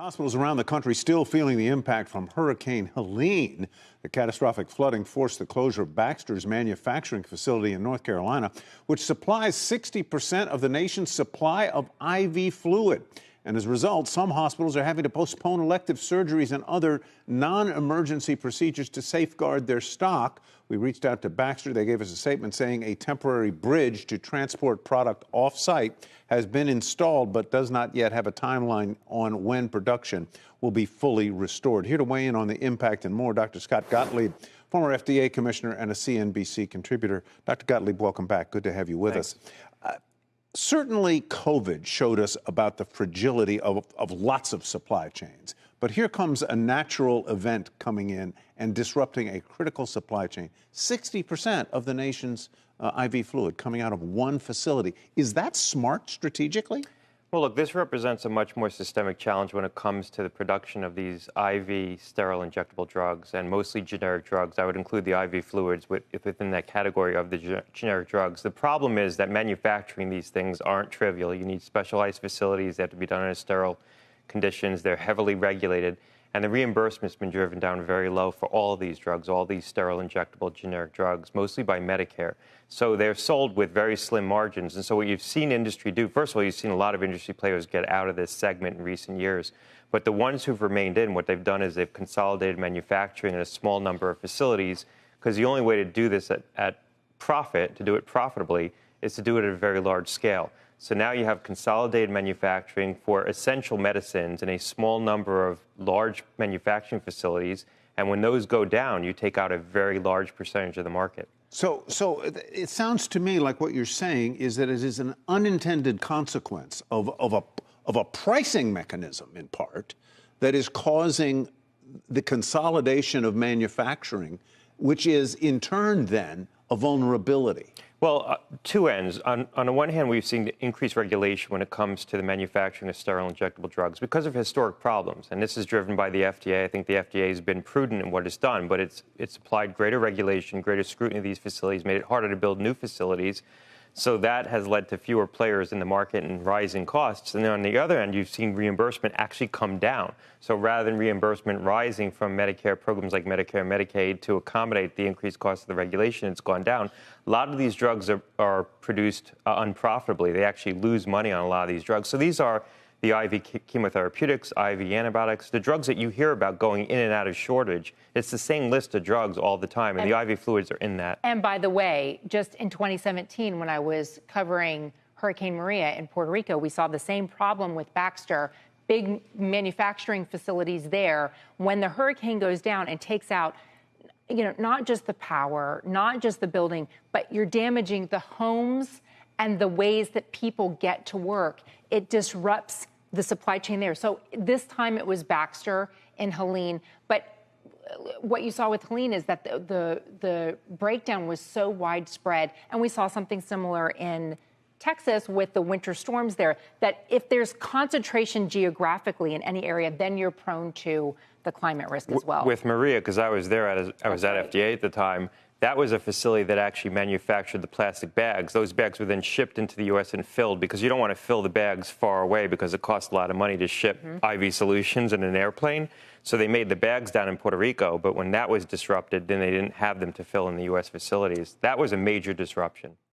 Hospitals around the country still feeling the impact from Hurricane Helene. The catastrophic flooding forced the closure of Baxter's manufacturing facility in North Carolina, which supplies 60% of the nation's supply of IV fluid. And as a result, some hospitals are having to postpone elective surgeries and other non-emergency procedures to safeguard their stock. We reached out to Baxter. They gave us a statement saying a temporary bridge to transport product off-site has been installed, but does not yet have a timeline on when production will be fully restored. Here to weigh in on the impact and more, Dr. Scott Gottlieb, former FDA Commissioner and a CNBC contributor. Dr. Gottlieb, welcome back. Good to have you with us. Certainly, COVID showed us about the fragility of lots of supply chains. But here comes a natural event coming in and disrupting a critical supply chain. 60% of the nation's IV fluid coming out of one facility. Is that smart strategically? Well, look, this represents a much more systemic challenge when it comes to the production of these IV sterile injectable drugs and mostly generic drugs. I would include the IV fluids within that category of the generic drugs. The problem is that manufacturing these things aren't trivial. You need specialized facilities. They have to be done in sterile conditions. They're heavily regulated. And the reimbursement's been driven down very low for all of these drugs, all these sterile injectable generic drugs, mostly by Medicare. So they're sold with very slim margins. And so what you've seen industry do, first of all, you've seen a lot of industry players get out of this segment in recent years. But the ones who've remained in, what they've done is they've consolidated manufacturing in a small number of facilities, because the only way to do this at profit, to do it profitably, is to do it at a very large scale. So now you have consolidated manufacturing for essential medicines in a small number of large manufacturing facilities. And when those go down, you take out a very large percentage of the market. So it sounds to me like what you're saying is that it is an unintended consequence of a pricing mechanism, in part, that is causing the consolidation of manufacturing, which is in turn then a vulnerability. Well, two ends. On the one hand, we've seen increased regulation when it comes to the manufacturing of sterile injectable drugs because of historic problems. And this is driven by the FDA. I think the FDA has been prudent in what it's done, but it's applied greater regulation, greater scrutiny of these facilities, made it harder to build new facilities. So that has led to fewer players in the market and rising costs. And then on the other end, you've seen reimbursement actually come down. So rather than reimbursement rising from Medicare programs like Medicare and Medicaid to accommodate the increased cost of the regulation, it's gone down. A lot of these drugs are produced unprofitably. They actually lose money on a lot of these drugs. So these are the IV chemotherapeutics, IV antibiotics, the drugs that you hear about going in and out of shortage. It's the same list of drugs all the time, and the IV fluids are in that. And by the way, just in 2017, when I was covering Hurricane Maria in Puerto Rico, we saw the same problem with Baxter, big manufacturing facilities there. When the hurricane goes down and takes out, not just the power, not just the building, but you're damaging the homes and the ways that people get to work. It disrupts the supply chain there. So this time it was Baxter and Helene. But what you saw with Helene is that the breakdown was so widespread. And we saw something similar in Texas with the winter storms there, that if there's concentration geographically in any area, then you're prone to the climate risk as well. With Maria, because I was there, I was at FDA at the time, that was a facility that actually manufactured the plastic bags. Those bags were then shipped into the U.S. and filled, because you don't want to fill the bags far away because it costs a lot of money to ship IV solutions in an airplane. So they made the bags down in Puerto Rico, but when that was disrupted, then they didn't have them to fill in the U.S. facilities. That was a major disruption.